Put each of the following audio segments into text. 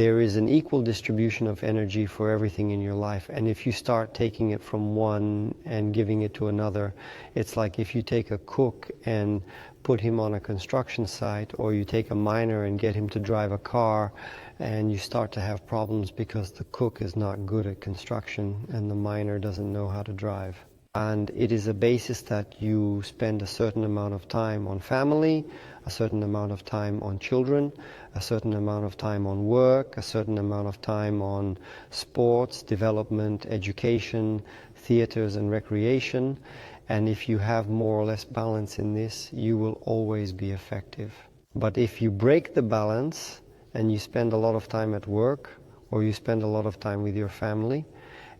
there is an equal distribution of energy for everything in your life. And if you start taking it from one and giving it to another, it's like if you take a cook and put him on a construction site, or you take a miner and get him to drive a car, and you start to have problems because the cook is not good at construction and the miner doesn't know how to drive. And it is a basis that you spend a certain amount of time on family, a certain amount of time on children, a certain amount of time on work, a certain amount of time on sports, development, education, theaters and recreation. And if you have more or less balance in this, you will always be effective. But if you break the balance and you spend a lot of time at work, or you spend a lot of time with your family,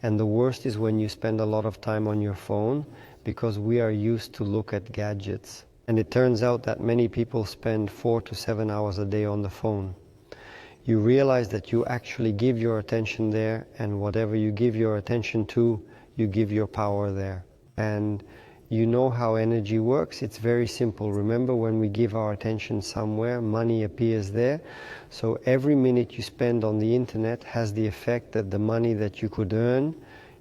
and the worst is when you spend a lot of time on your phone, because we are used to look at gadgets. And it turns out that many people spend 4 to 7 hours a day on the phone. You realize that you actually give your attention there, and whatever you give your attention to, you give your power there. And you know how energy works. It's very simple. Remember, when we give our attention somewhere, money appears there. So every minute you spend on the internet has the effect that the money that you could earn,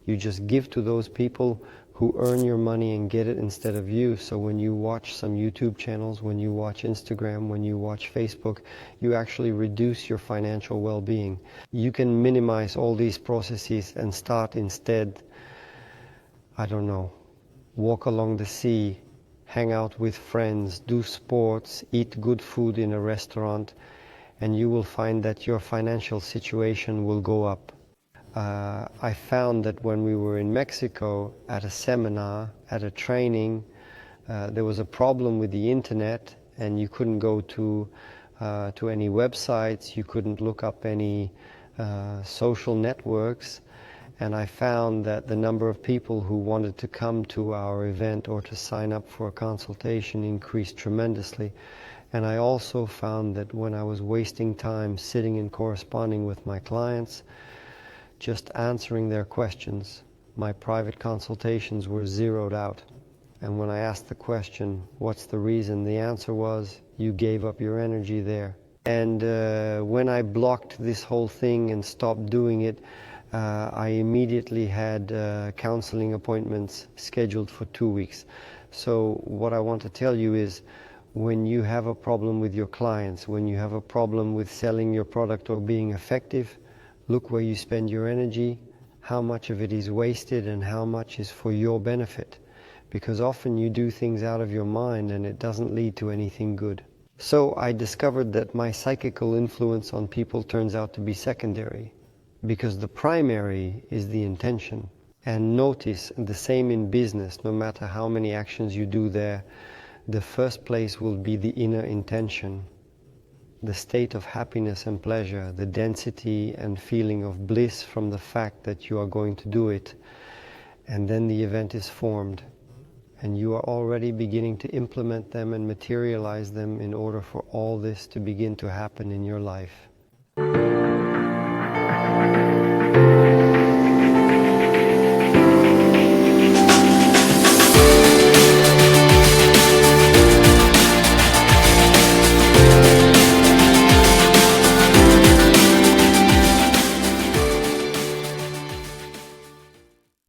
you just give to those people who earn your money and get it instead of you. So when you watch some YouTube channels, when you watch Instagram, when you watch Facebook, you actually reduce your financial well-being. You can minimize all these processes and start instead, I don't know, walk along the sea, hang out with friends, do sports, eat good food in a restaurant, and you will find that your financial situation will go up. I found that when we were in Mexico at a seminar, at a training, there was a problem with the internet, and you couldn't go to any websites, you couldn't look up any social networks. And I found that the number of people who wanted to come to our event or to sign up for a consultation increased tremendously. And I also found that when I was wasting time sitting and corresponding with my clients, just answering their questions, my private consultations were zeroed out. And when I asked the question, what's the reason? The answer was, you gave up your energy there. And when I blocked this whole thing and stopped doing it, I immediately had counseling appointments scheduled for 2 weeks. So what I want to tell you is, when you have a problem with your clients, when you have a problem with selling your product or being effective, look where you spend your energy, how much of it is wasted and how much is for your benefit. Because often you do things out of your mind and it doesn't lead to anything good. So I discovered that my psychical influence on people turns out to be secondary, because the primary is the intention. And notice, the same in business, no matter how many actions you do there, the first place will be the inner intention, the state of happiness and pleasure, the density and feeling of bliss from the fact that you are going to do it. And then the event is formed, and you are already beginning to implement them and materialize them in order for all this to begin to happen in your life.